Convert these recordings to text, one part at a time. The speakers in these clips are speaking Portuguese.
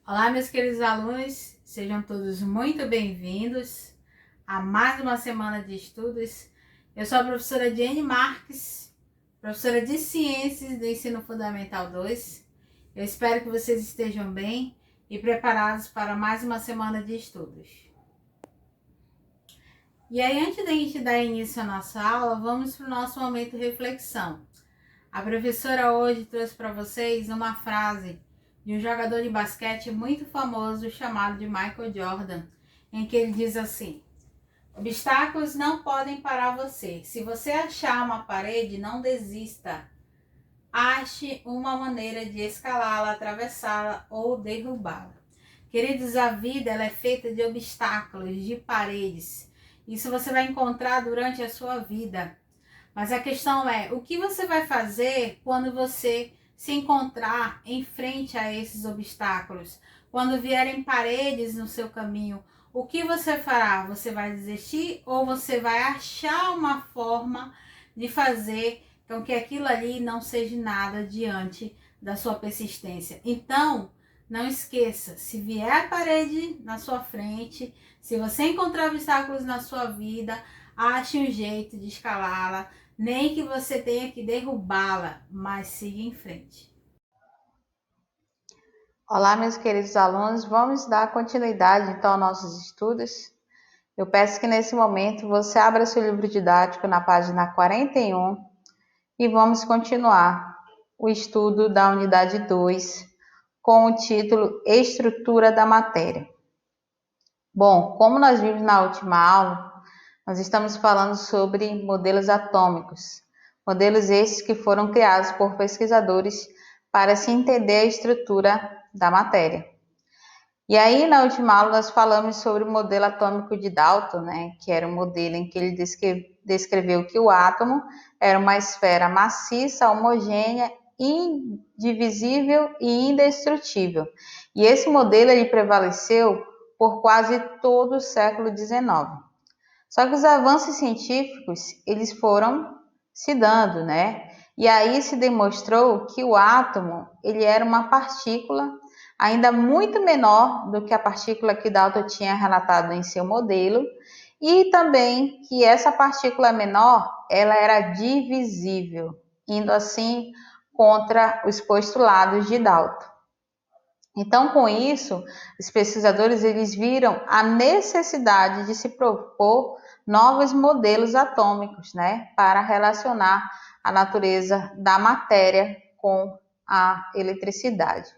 Olá, meus queridos alunos, sejam todos muito bem-vindos a mais uma semana de estudos. Eu sou a professora Jenny Marques, professora de Ciências do Ensino Fundamental 2. Eu espero que vocês estejam bem e preparados para mais uma semana de estudos. E aí, antes da gente dar início à nossa aula, vamos para o nosso momento de reflexão. A professora hoje trouxe para vocês uma frase de um jogador de basquete muito famoso chamado de Michael Jordan, em que ele diz assim: obstáculos não podem parar você. Se você achar uma parede, não desista. Ache uma maneira de escalá-la, atravessá-la ou derrubá-la. Queridos, a vida ela é feita de obstáculos, de paredes. Isso você vai encontrar durante a sua vida. Mas a questão é, o que você vai fazer quando você se encontrar em frente a esses obstáculos? Quando vierem paredes no seu caminho, o que você fará? Você vai desistir ou você vai achar uma forma de fazer com que aquilo ali não seja nada diante da sua persistência? Então, não esqueça, se vier a parede na sua frente, se você encontrar obstáculos na sua vida, ache um jeito de escalá-la, nem que você tenha que derrubá-la, mas siga em frente. Olá, meus queridos alunos, vamos dar continuidade então aos nossos estudos. Eu peço que nesse momento você abra seu livro didático na página 41 e vamos continuar o estudo da unidade 2 com o título Estrutura da Matéria. Bom, como nós vimos na última aula, nós estamos falando sobre modelos atômicos, modelos esses que foram criados por pesquisadores para se entender a estrutura da matéria. E aí, na última aula, nós falamos sobre o modelo atômico de Dalton, né, que era um modelo em que ele descreveu que o átomo era uma esfera maciça, homogênea, indivisível e indestrutível. E esse modelo ele prevaleceu por quase todo o século XIX. Só que os avanços científicos, eles foram se dando, né? E aí se demonstrou que o átomo, ele era uma partícula ainda muito menor do que a partícula que Dalton tinha relatado em seu modelo, e também que essa partícula menor, ela era divisível, indo assim contra os postulados de Dalton. Então, com isso, os pesquisadores eles viram a necessidade de se propor novos modelos atômicos, né, para relacionar a natureza da matéria com a eletricidade.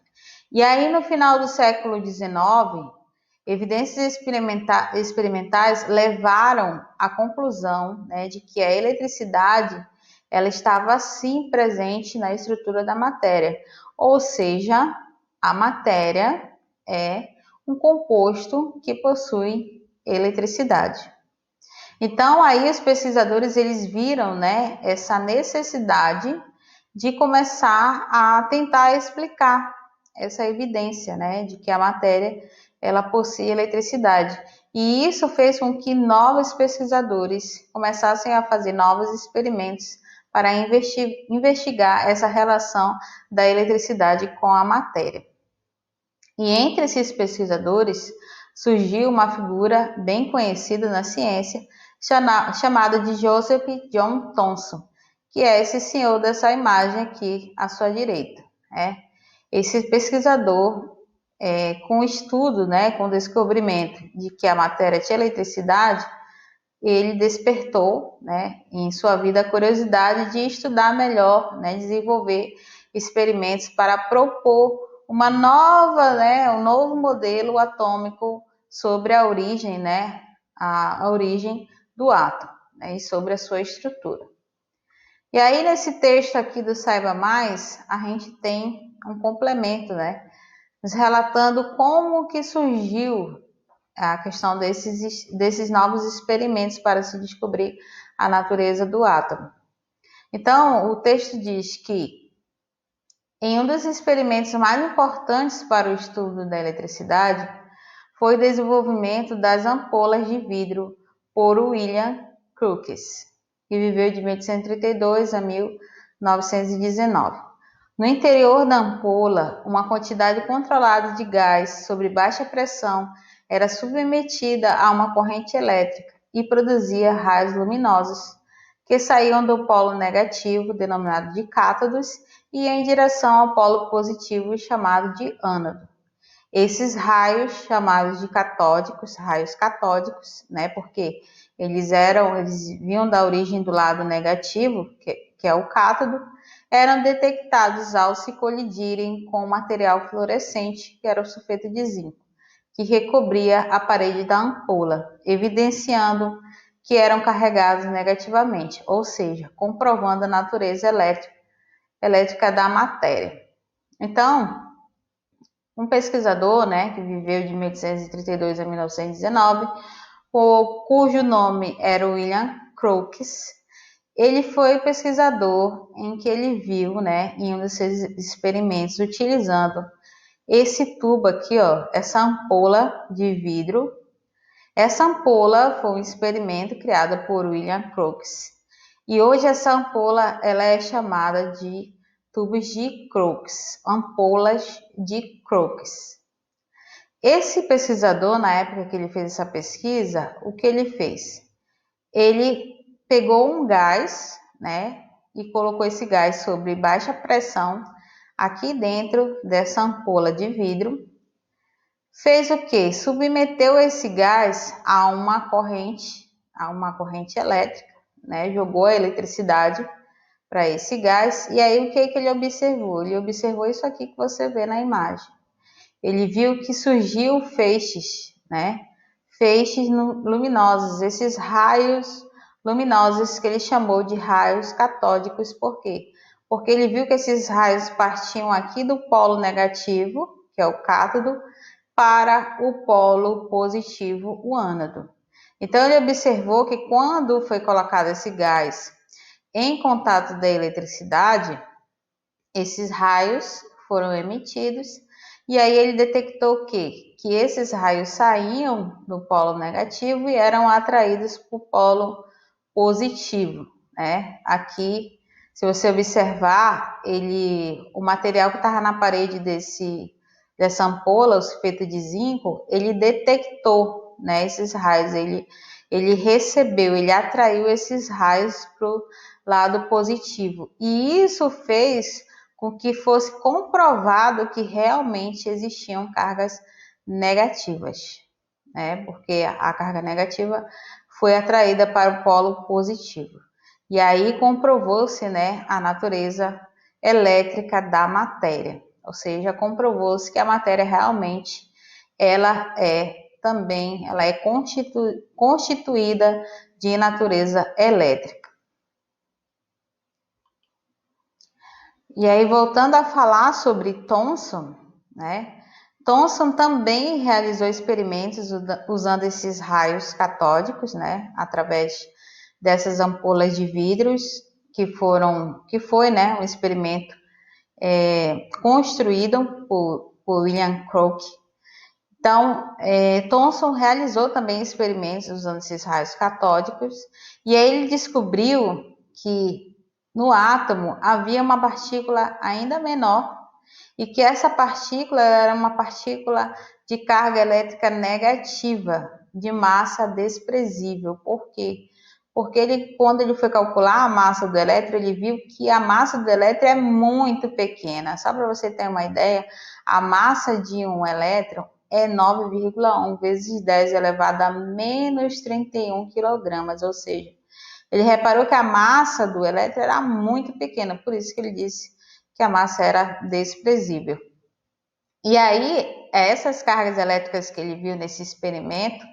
E aí, no final do século XIX, evidências experimentais levaram à conclusão, né, de que a eletricidade ela estava sim presente na estrutura da matéria, ou seja, a matéria é um composto que possui eletricidade. Então, aí os pesquisadores eles viram, né, essa necessidade de começar a tentar explicar essa evidência, né, de que a matéria ela possui eletricidade. E isso fez com que novos pesquisadores começassem a fazer novos experimentos para investigar essa relação da eletricidade com a matéria. E entre esses pesquisadores surgiu uma figura bem conhecida na ciência chamada de Joseph John Thomson, que é esse senhor dessa imagem aqui à sua direita. Esse pesquisador, com o estudo, né, com o descobrimento de que a matéria tinha eletricidade, ele despertou, né, em sua vida a curiosidade de estudar melhor, né, desenvolver experimentos para propor uma nova, né, um novo modelo atômico sobre a origem, né, a origem do átomo, né, e sobre a sua estrutura. E aí nesse texto aqui do Saiba Mais, a gente tem um complemento, né, nos relatando como que surgiu a questão desses novos experimentos para se descobrir a natureza do átomo. Então, o texto diz que em um dos experimentos mais importantes para o estudo da eletricidade foi o desenvolvimento das ampolas de vidro por William Crookes, que viveu de 1832 a 1919. No interior da ampola, uma quantidade controlada de gás sobre baixa pressão era submetida a uma corrente elétrica e produzia raios luminosos, que saíam do polo negativo, denominado de cátodos, e em direção ao polo positivo, chamado de ânodo. Esses raios, chamados de catódicos, raios catódicos, né, porque eles vinham da origem do lado negativo, que é o cátodo, eram detectados ao se colidirem com o material fluorescente, que era o sulfeto de zinco, que recobria a parede da ampola, evidenciando que eram carregados negativamente, ou seja, comprovando a natureza elétrica da matéria. Então, um pesquisador, né, que viveu de 1832 a 1919, cujo nome era William Crookes, ele foi pesquisador em que ele viu, né, em um dos seus experimentos, utilizando esse tubo aqui, ó, essa ampola de vidro. Essa ampola foi um experimento criado por William Crookes. E hoje essa ampola ela é chamada de tubos de Crookes, ampolas de Crookes. Esse pesquisador, na época que ele fez essa pesquisa, o que ele fez? Ele pegou um gás, né, e colocou esse gás sobre baixa pressão aqui dentro dessa ampola de vidro. Fez o quê? Submeteu esse gás a uma corrente elétrica, né? Jogou a eletricidade para esse gás. E aí o que ele observou? Ele observou isso aqui que você vê na imagem. Ele viu que surgiu feixes, né? Feixes luminosos, esses raios luminosos que ele chamou de raios catódicos. Por quê? Porque ele viu que esses raios partiam aqui do polo negativo, que é o cátodo, para o polo positivo, o ânodo. Então ele observou que quando foi colocado esse gás em contato da eletricidade, esses raios foram emitidos e aí ele detectou o quê? Que esses raios saíam do polo negativo e eram atraídos para o polo positivo, né? Aqui, se você observar, o material que estava na parede dessa ampola, o sulfeto de zinco, ele detectou, né, esses raios, ele recebeu, ele atraiu esses raios para o lado positivo. E isso fez com que fosse comprovado que realmente existiam cargas negativas, né? Porque a carga negativa foi atraída para o polo positivo. E aí comprovou-se, né, a natureza elétrica da matéria, ou seja, comprovou-se que a matéria realmente ela é constituída de natureza elétrica. E aí, voltando a falar sobre Thomson, né? Thomson também realizou experimentos usando esses raios catódicos, né? Através dessas ampolas de vidros que foi, né? Um experimento construído por William Crookes. Então, Thomson realizou também experimentos usando esses raios catódicos e aí ele descobriu que no átomo havia uma partícula ainda menor e que essa partícula era uma partícula de carga elétrica negativa, de massa desprezível. Por quê? Porque quando ele foi calcular a massa do elétron, ele viu que a massa do elétron é muito pequena. Só para você ter uma ideia, a massa de um elétron é 9,1 vezes 10 elevado a menos 31 quilogramas, ou seja, ele reparou que a massa do elétron era muito pequena, por isso que ele disse que a massa era desprezível. E aí, essas cargas elétricas que ele viu nesse experimento,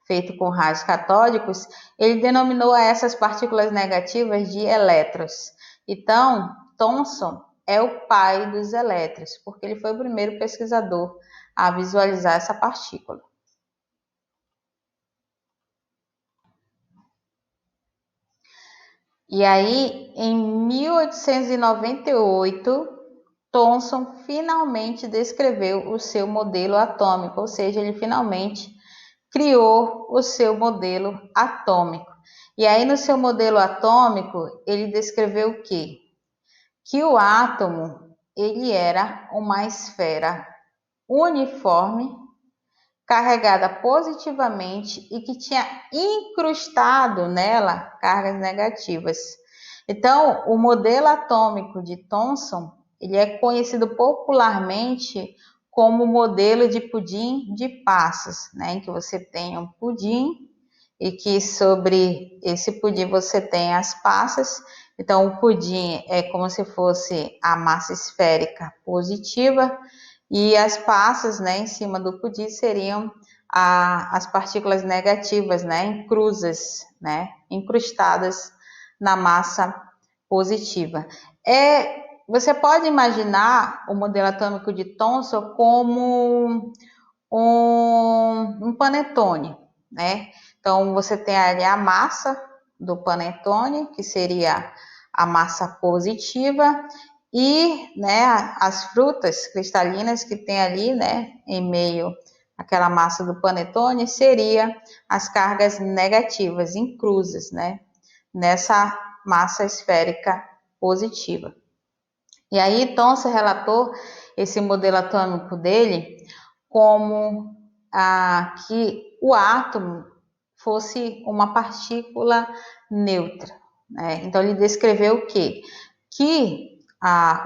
feito com raios catódicos, ele denominou essas partículas negativas de elétrons. Então, Thomson é o pai dos elétrons, porque ele foi o primeiro pesquisador a visualizar essa partícula. E aí, em 1898, Thomson finalmente descreveu o seu modelo atômico, ou seja, ele finalmente criou o seu modelo atômico. E aí, no seu modelo atômico, ele descreveu o quê? Que o átomo ele era uma esfera uniforme, carregada positivamente e que tinha incrustado nela cargas negativas. Então, o modelo atômico de Thomson, ele é conhecido popularmente como modelo de pudim de passas, né? Em que você tem um pudim e que sobre esse pudim você tem as passas. Então, o pudim é como se fosse a massa esférica positiva e as passas, né, em cima do pudim seriam as partículas negativas, né, inclusas, né, incrustadas na massa positiva. Você pode imaginar o modelo atômico de Thomson como um panetone, né? Então, você tem ali a massa do panetone, que seria a massa positiva, e, né, as frutas cristalinas que tem ali, né, em meio àquela massa do panetone, seria as cargas negativas inclusas, né, nessa massa esférica positiva. E aí, Thomson relatou esse modelo atômico dele como que o átomo fosse uma partícula neutra, né? Então ele descreveu o quê? Que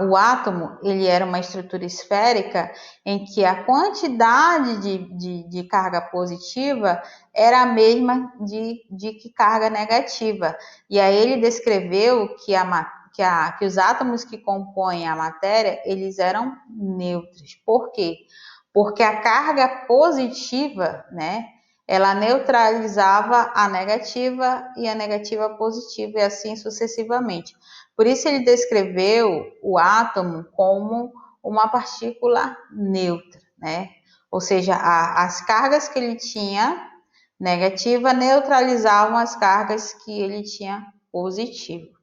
o átomo ele era uma estrutura esférica em que a quantidade de carga positiva era a mesma de carga negativa. E aí ele descreveu que os átomos que compõem a matéria, eles eram neutros. Por quê? Porque a carga positiva, né, ela neutralizava a negativa e a negativa positiva, e assim sucessivamente. Por isso ele descreveu o átomo como uma partícula neutra, né? Ou seja, as cargas que ele tinha negativa neutralizavam as cargas que ele tinha positiva.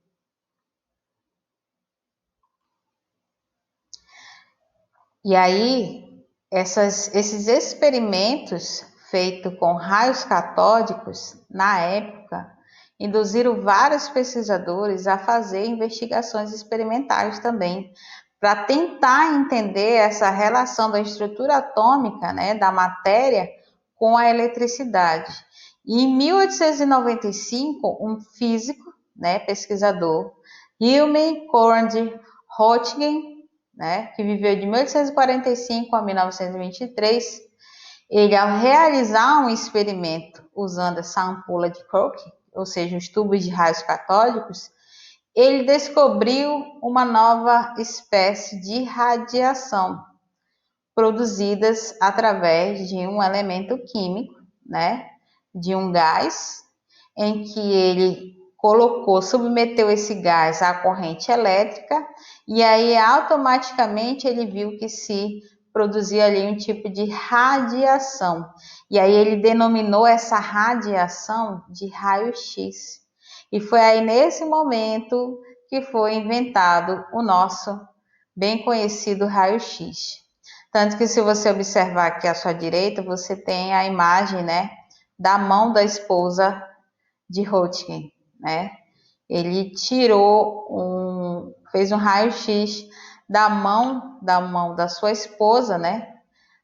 E aí, esses experimentos feitos com raios catódicos, na época, induziram vários pesquisadores a fazer investigações experimentais também, para tentar entender essa relação da estrutura atômica, né, da matéria com a eletricidade. E em 1895, um físico, né, pesquisador, Hilme Conrad Roentgen, né, que viveu de 1845 a 1923, ele, ao realizar um experimento usando essa ampola de Koch, ou seja, os tubos de raios catódicos, ele descobriu uma nova espécie de radiação produzidas através de um elemento químico, né, de um gás, em que ele submeteu esse gás à corrente elétrica, e aí automaticamente ele viu que se produzia ali um tipo de radiação. E aí ele denominou essa radiação de raio-x. E foi aí nesse momento que foi inventado o nosso bem conhecido raio-x. Tanto que, se você observar aqui à sua direita, você tem a imagem, né, da mão da esposa de Roentgen, né? Ele fez um raio-x da mão da sua esposa, né,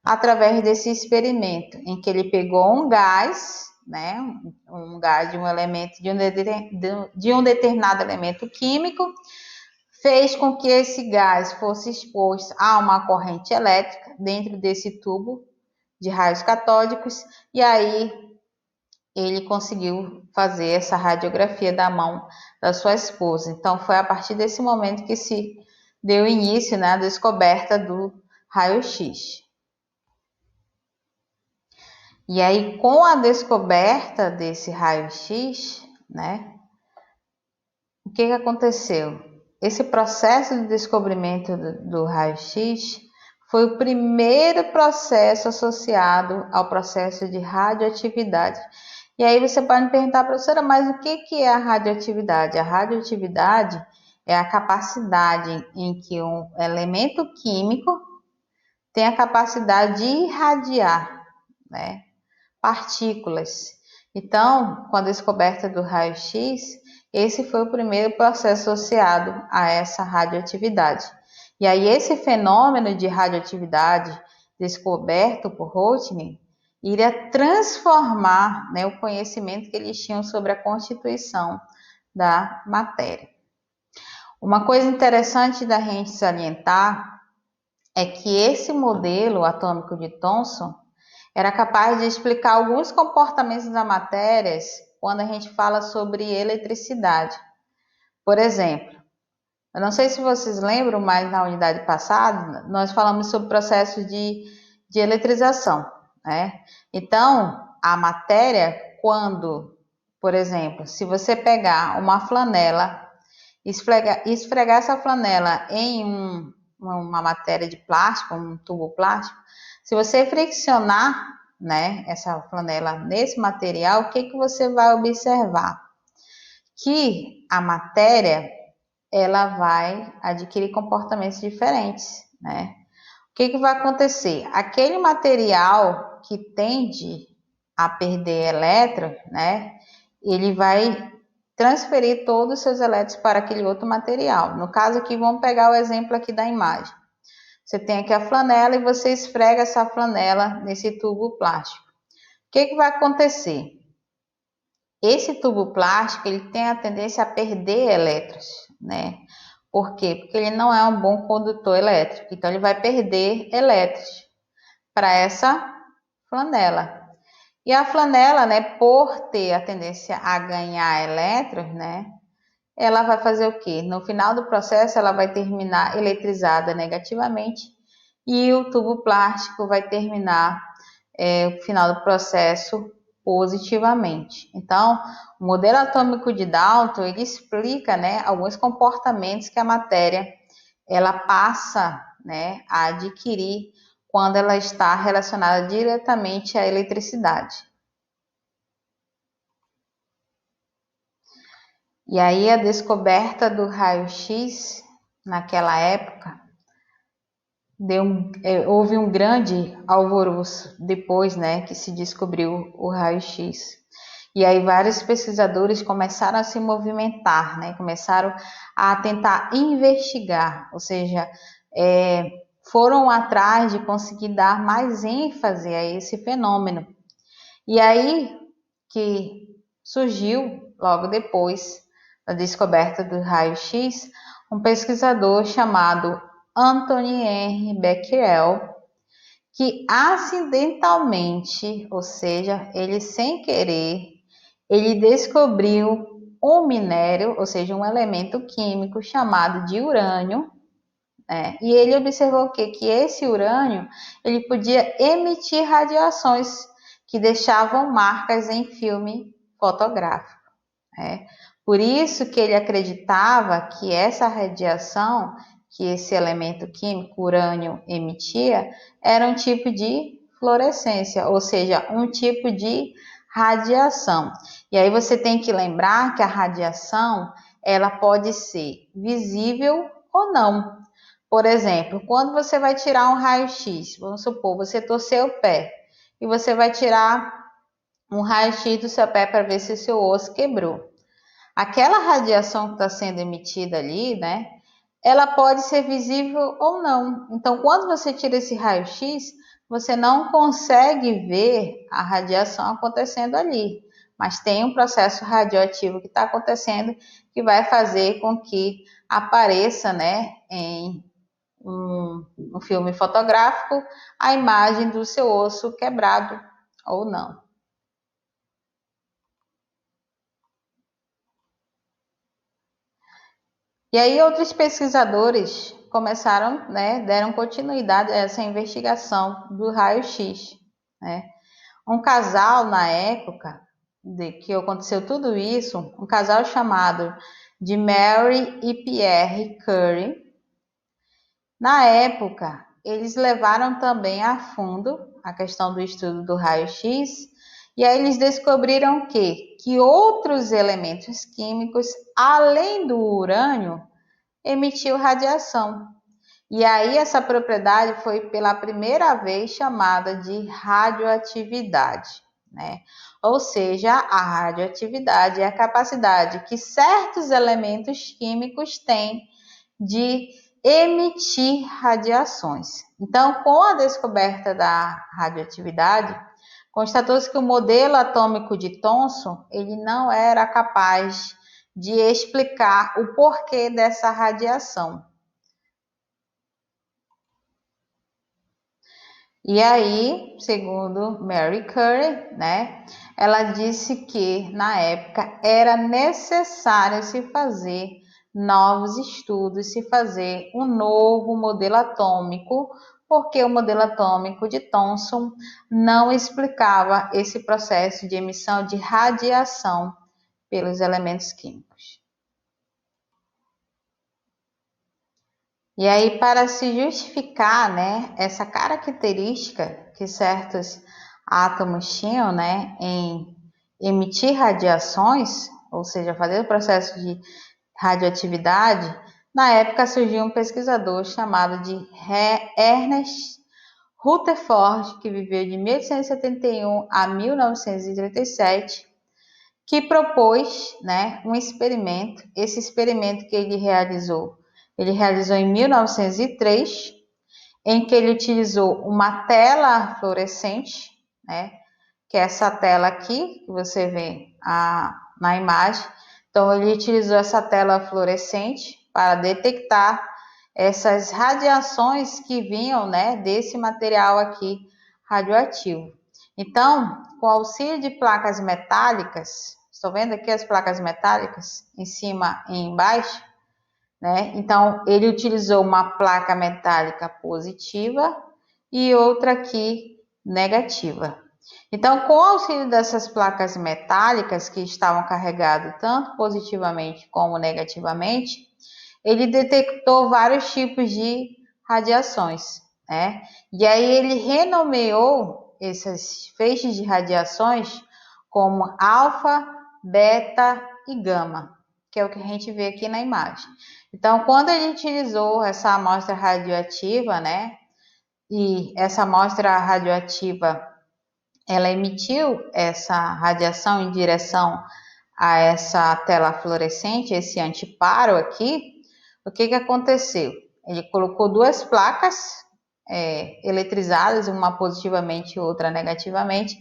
através desse experimento, em que ele pegou um gás, né, um gás de um elemento de um determinado elemento químico, fez com que esse gás fosse exposto a uma corrente elétrica dentro desse tubo de raios catódicos, e aí ele conseguiu fazer essa radiografia da mão da sua esposa. Então, foi a partir desse momento que se deu início, né, à descoberta do raio-x. E aí, com a descoberta desse raio-x, né, o que aconteceu? Esse processo de descobrimento do raio-x foi o primeiro processo associado ao processo de radioatividade. E aí você pode me perguntar, professora, mas o que é a radioatividade? A radioatividade é a capacidade em que um elemento químico tem a capacidade de irradiar, né, partículas. Então, com a descoberta do raio-x, esse foi o primeiro processo associado a essa radioatividade. E aí esse fenômeno de radioatividade descoberto por Röntgen iria transformar, né, o conhecimento que eles tinham sobre a constituição da matéria. Uma coisa interessante da gente salientar é que esse modelo atômico de Thomson era capaz de explicar alguns comportamentos da matéria quando a gente fala sobre eletricidade. Por exemplo, eu não sei se vocês lembram, mas na unidade passada nós falamos sobre processos de eletrização, né? Então, a matéria, quando, por exemplo, se você pegar uma flanela, esfregar essa flanela em uma matéria de plástico, um tubo plástico, se você friccionar, né, essa flanela nesse material, o que você vai observar? Que a matéria ela vai adquirir comportamentos diferentes, né? O que vai acontecer? Aquele material que tende a perder elétrons, né? Ele vai transferir todos os seus elétrons para aquele outro material. No caso aqui, vamos pegar o exemplo aqui da imagem. Você tem aqui a flanela e você esfrega essa flanela nesse tubo plástico. O que vai acontecer? Esse tubo plástico ele tem a tendência a perder elétrons, né? Por quê? Porque ele não é um bom condutor elétrico. Então, ele vai perder elétrons para essa flanela. E a flanela, né, por ter a tendência a ganhar elétrons, né, ela vai fazer o quê? No final do processo, ela vai terminar eletrizada negativamente e o tubo plástico vai terminar o final do processo positivamente. Então, o modelo atômico de Dalton, ele explica, né, alguns comportamentos que a matéria ela passa, né, a adquirir quando ela está relacionada diretamente à eletricidade. E aí a descoberta do raio-x naquela época houve um grande alvoroço depois, né, que se descobriu o raio-x. E aí vários pesquisadores começaram a se movimentar, né, começaram a tentar investigar, ou seja, foram atrás de conseguir dar mais ênfase a esse fenômeno. E aí que surgiu, logo depois da descoberta do raio-x, um pesquisador chamado Anthony Henry Becquerel, que acidentalmente, ou seja, ele sem querer, ele descobriu um minério, ou seja, um elemento químico chamado de urânio, né? E ele observou que esse urânio ele podia emitir radiações que deixavam marcas em filme fotográfico, né? Por isso que ele acreditava que essa radiação que esse elemento químico, urânio, emitia, era um tipo de fluorescência, ou seja, um tipo de radiação. E aí você tem que lembrar que a radiação, ela pode ser visível ou não. Por exemplo, quando você vai tirar um raio-x, vamos supor, você torceu o pé e você vai tirar um raio-x do seu pé para ver se o seu osso quebrou. Aquela radiação que está sendo emitida ali, né, ela pode ser visível ou não. Então, quando você tira esse raio-x, você não consegue ver a radiação acontecendo ali, mas tem um processo radioativo que está acontecendo que vai fazer com que apareça, né, em um filme fotográfico a imagem do seu osso quebrado ou não. E aí outros pesquisadores começaram, né, deram continuidade a essa investigação do raio-x, né? Um casal na época de que aconteceu tudo isso, um casal chamado de Mary e Pierre Curie, na época eles levaram também a fundo a questão do estudo do raio-x e aí eles descobriram que outros elementos químicos, além do urânio, emitiu radiação. E aí essa propriedade foi pela primeira vez chamada de radioatividade, né? Ou seja, a radioatividade é a capacidade que certos elementos químicos têm de emitir radiações. Então, com a descoberta da radioatividade, constatou-se que o modelo atômico de Thomson ele não era capaz de explicar o porquê dessa radiação. E aí, segundo Mary Curie, né, ela disse que na época era necessário se fazer novos estudos, se fazer um novo modelo atômico, porque o modelo atômico de Thomson não explicava esse processo de emissão de radiação pelos elementos químicos. E aí, para se justificar, né, essa característica que certos átomos tinham, né, em emitir radiações, ou seja, fazer o processo de radioatividade, na época surgiu um pesquisador chamado de Ernest Rutherford, que viveu de 1871 a 1937, que propôs, né, um experimento. Esse experimento que ele realizou em 1903, em que ele utilizou uma tela fluorescente, né, que é essa tela aqui, que você vê na imagem. Então, ele utilizou essa tela fluorescente para detectar essas radiações que vinham, né, desse material aqui radioativo. Então, com o auxílio de placas metálicas, estão vendo aqui as placas metálicas em cima e embaixo, né? Então, ele utilizou uma placa metálica positiva e outra aqui negativa. Então, com o auxílio dessas placas metálicas que estavam carregadas tanto positivamente como negativamente, ele detectou vários tipos de radiações, né? E aí ele renomeou esses feixes de radiações como alfa, beta e gama, que é o que a gente vê aqui na imagem. Então, quando ele utilizou essa amostra radioativa, né? E essa amostra radioativa, ela emitiu essa radiação em direção a essa tela fluorescente, esse antiparo aqui. O que aconteceu? Ele colocou duas placas eletrizadas, uma positivamente e outra negativamente.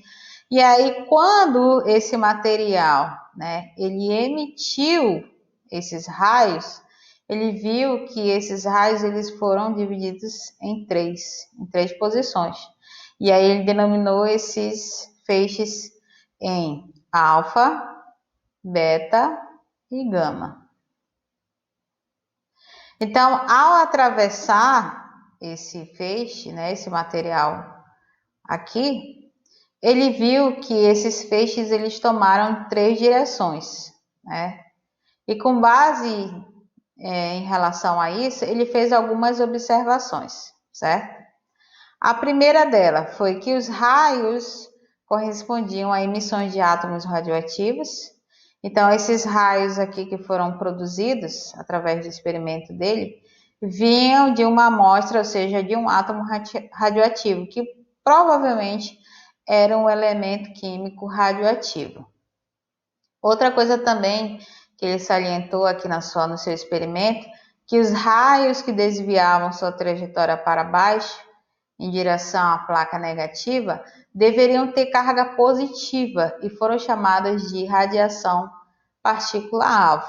E aí, quando esse material, né, ele emitiu esses raios, ele viu que esses raios eles foram divididos em três posições. E aí ele denominou esses feixes em alfa, beta e gama. Então, ao atravessar esse feixe, né, esse material aqui, ele viu que esses feixes eles tomaram três direções, né? E com base em relação a isso, ele fez algumas observações, certo? A primeira dela foi que os raios correspondiam a emissões de átomos radioativos. Então, esses raios aqui que foram produzidos através do experimento dele, vinham de uma amostra, ou seja, de um átomo radioativo, que provavelmente era um elemento químico radioativo. Outra coisa também que ele salientou aqui no seu experimento, que os raios que desviavam sua trajetória para baixo, em direção à placa negativa, deveriam ter carga positiva e foram chamadas de radiação partícula-alvo.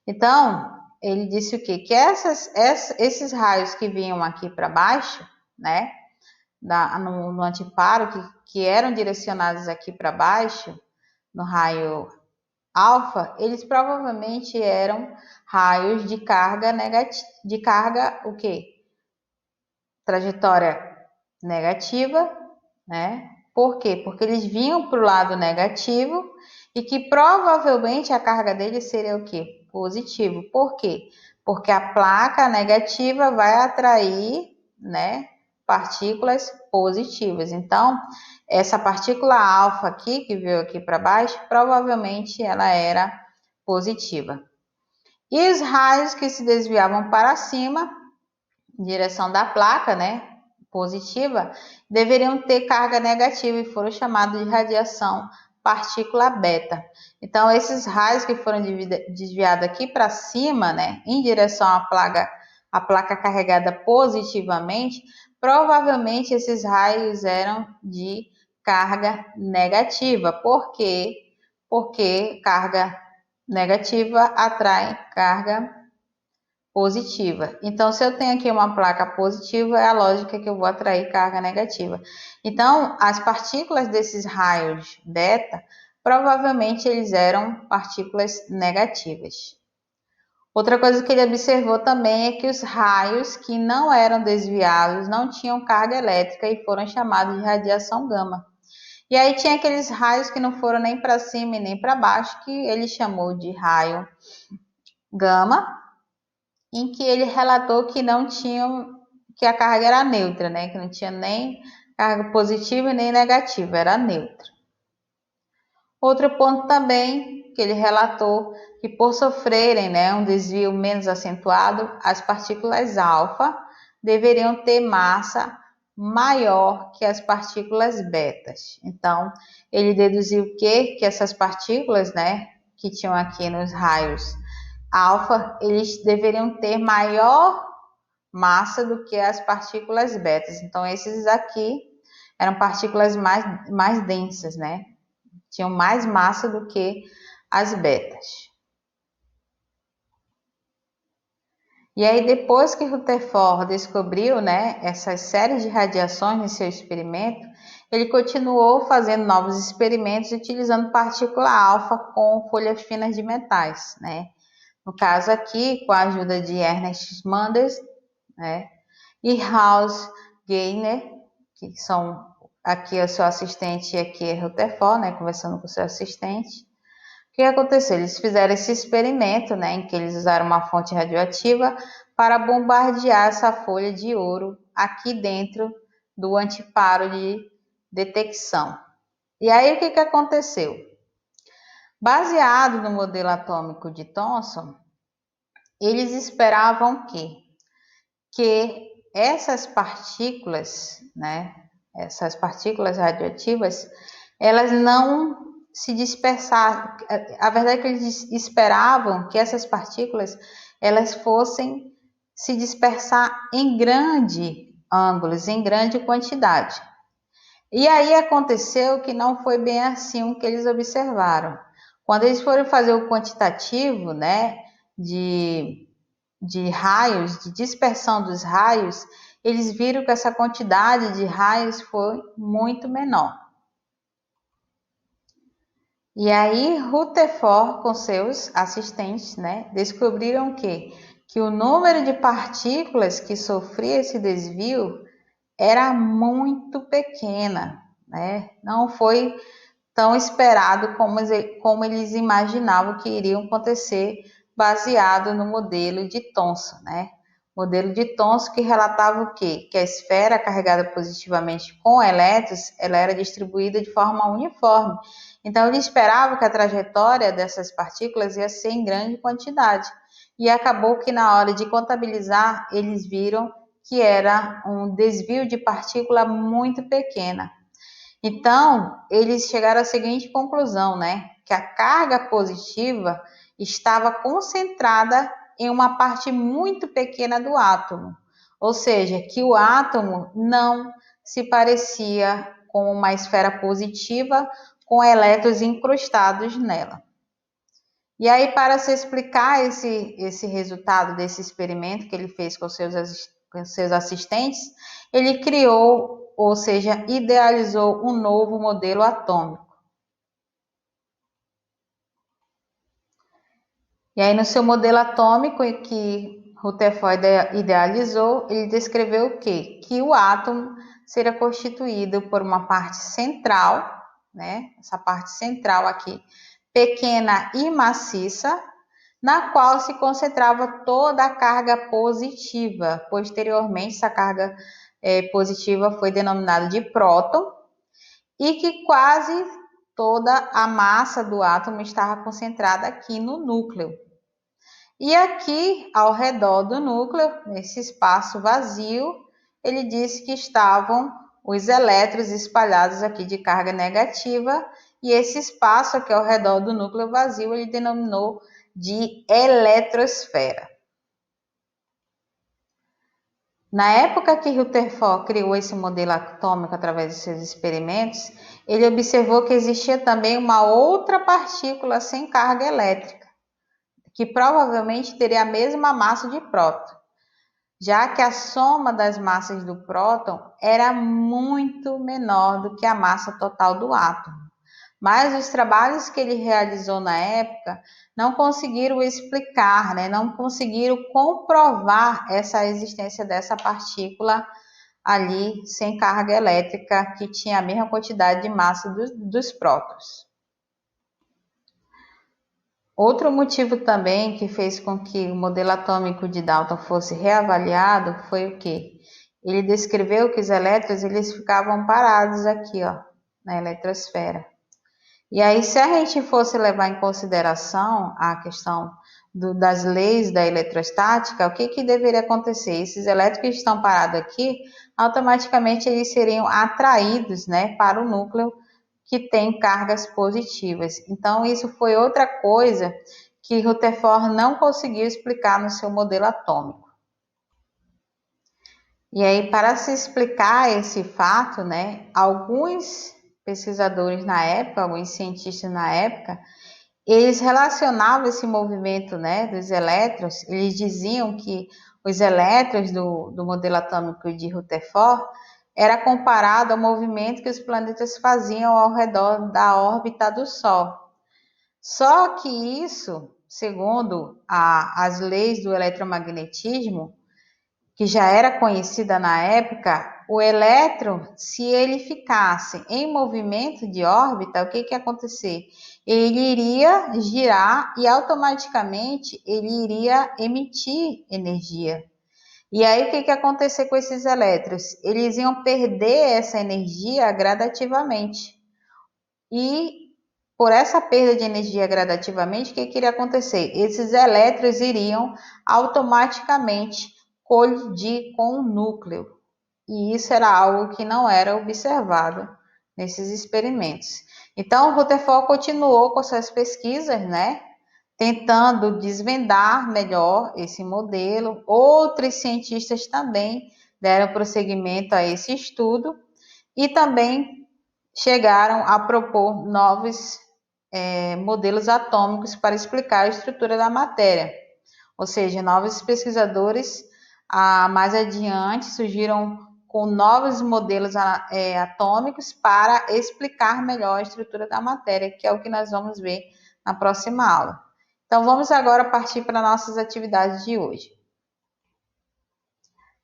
Então, ele disse o quê? Que esses raios que vinham aqui para baixo, né, no antiparo, que eram direcionados aqui para baixo, no raio alfa, eles provavelmente eram raios de carga negativa, de carga o quê? Trajetória negativa, né? Por quê? Porque eles vinham para o lado negativo e que provavelmente a carga deles seria o quê? Positivo. Por quê? Porque a placa negativa vai atrair, né, partículas positivas. Então, essa partícula alfa aqui, que veio aqui para baixo, provavelmente ela era positiva. E os raios que se desviavam para cima, em direção da placa, né, positiva, deveriam ter carga negativa e foram chamados de radiação partícula beta. Então, esses raios que foram desviados aqui para cima, né, em direção a placa carregada positivamente, provavelmente esses raios eram de carga negativa. Por quê? Porque carga negativa atrai carga positiva. Então, se eu tenho aqui uma placa positiva, é a lógica que eu vou atrair carga negativa. Então, as partículas desses raios beta, provavelmente eles eram partículas negativas. Outra coisa que ele observou também é que os raios que não eram desviados não tinham carga elétrica e foram chamados de radiação gama. E aí tinha aqueles raios que não foram nem para cima e nem para baixo, que ele chamou de raio gama, em que ele relatou que não tinham, que a carga era neutra, né? Que não tinha nem carga positiva e nem negativa, era neutra. Outro ponto também que ele relatou que por sofrerem, né, um desvio menos acentuado, as partículas alfa deveriam ter massa maior que as partículas betas. Então, ele deduziu o quê? Que essas partículas, né, que tinham aqui nos raios alfa, eles deveriam ter maior massa do que as partículas betas. Então, esses aqui eram partículas mais densas, né? Tinham mais massa do que as betas. E aí, depois que Rutherford descobriu, né, essas séries de radiações em seu experimento, ele continuou fazendo novos experimentos utilizando partícula alfa com folhas finas de metais, né? No caso aqui, com a ajuda de Ernest Manders, né, e Hans Gardner, que são aqui o seu assistente e aqui é Rutherford, né, conversando com o seu assistente. O que aconteceu? Eles fizeram esse experimento, né, em que eles usaram uma fonte radioativa para bombardear essa folha de ouro aqui dentro do antiparo de detecção. E aí o que aconteceu? Baseado no modelo atômico de Thomson, eles esperavam que essas partículas, né, essas partículas radioativas, elas não se dispersassem. A verdade é que eles esperavam que essas partículas elas fossem se dispersar em grande ângulos, em grande quantidade. E aí aconteceu que não foi bem assim o que eles observaram. Quando eles foram fazer o quantitativo, né, de raios, de dispersão dos raios, eles viram que essa quantidade de raios foi muito menor. E aí Rutherford com seus assistentes, né, descobriram que o número de partículas que sofria esse desvio era muito pequena, né? Não foi tão esperado como eles imaginavam que iriam acontecer, baseado no modelo de Thomson, né? Modelo de Thomson que relatava o quê? Que a esfera carregada positivamente com elétrons, ela era distribuída de forma uniforme. Então, ele esperava que a trajetória dessas partículas ia ser em grande quantidade. E acabou que na hora de contabilizar, eles viram que era um desvio de partícula muito pequena. Então, eles chegaram à seguinte conclusão, né? Que a carga positiva estava concentrada em uma parte muito pequena do átomo. Ou seja, que o átomo não se parecia com uma esfera positiva com elétrons incrustados nela. E aí, para se explicar esse resultado desse experimento que ele fez com seus assistentes, ele criou, ou seja, idealizou um novo modelo atômico. E aí, no seu modelo atômico que Rutherford idealizou, ele descreveu o quê? Que o átomo seria constituído por uma parte central, né? Essa parte central aqui, pequena e maciça, na qual se concentrava toda a carga positiva. Posteriormente, essa carga positiva foi denominada de próton, e que quase toda a massa do átomo estava concentrada aqui no núcleo. E aqui, ao redor do núcleo, nesse espaço vazio, ele disse que estavam os elétrons espalhados aqui de carga negativa, e esse espaço aqui ao redor do núcleo vazio ele denominou de eletrosfera. Na época que Rutherford criou esse modelo atômico através de seus experimentos, ele observou que existia também uma outra partícula sem carga elétrica, que provavelmente teria a mesma massa de próton, já que a soma das massas do próton era muito menor do que a massa total do átomo. Mas os trabalhos que ele realizou na época não conseguiram explicar, não conseguiram comprovar essa existência dessa partícula ali sem carga elétrica, que tinha a mesma quantidade de massa dos prótons. Outro motivo também que fez com que o modelo atômico de Dalton fosse reavaliado foi o quê? Ele descreveu que os elétrons eles ficavam parados aqui, na eletrosfera. E aí, se a gente fosse levar em consideração a questão das leis da eletrostática, o que deveria acontecer? Esses elétrons que estão parados aqui, automaticamente eles seriam atraídos, para o núcleo que tem cargas positivas. Então, isso foi outra coisa que Rutherford não conseguiu explicar no seu modelo atômico. E aí, para se explicar esse fato, alguns pesquisadores na época, alguns cientistas na época, eles relacionavam esse movimento, dos elétrons, eles diziam que os elétrons do modelo atômico de Rutherford era comparado ao movimento que os planetas faziam ao redor da órbita do Sol. Só que isso, segundo as leis do eletromagnetismo, que já era conhecida na época, o elétron, se ele ficasse em movimento de órbita, o que ia acontecer? Ele iria girar e automaticamente ele iria emitir energia. E aí o que ia acontecer com esses elétrons? Eles iam perder essa energia gradativamente. E por essa perda de energia gradativamente, o que iria acontecer? Esses elétrons iriam automaticamente colidir com o núcleo. E isso era algo que não era observado nesses experimentos. Então, Rutherford continuou com suas pesquisas, tentando desvendar melhor esse modelo. Outros cientistas também deram prosseguimento a esse estudo e também chegaram a propor novos modelos atômicos para explicar a estrutura da matéria. Ou seja, novos pesquisadores mais adiante surgiram com novos modelos atômicos para explicar melhor a estrutura da matéria, que é o que nós vamos ver na próxima aula. Então, vamos agora partir para nossas atividades de hoje.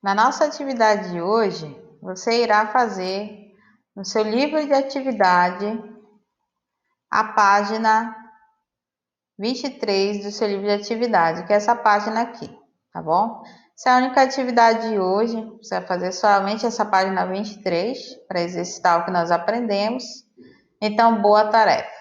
Na nossa atividade de hoje, você irá fazer no seu livro de atividade a página 23 do seu livro de atividade, que é essa página aqui, tá bom? Essa é a única atividade de hoje, você vai fazer somente essa página 23 para exercitar o que nós aprendemos. Então, boa tarefa!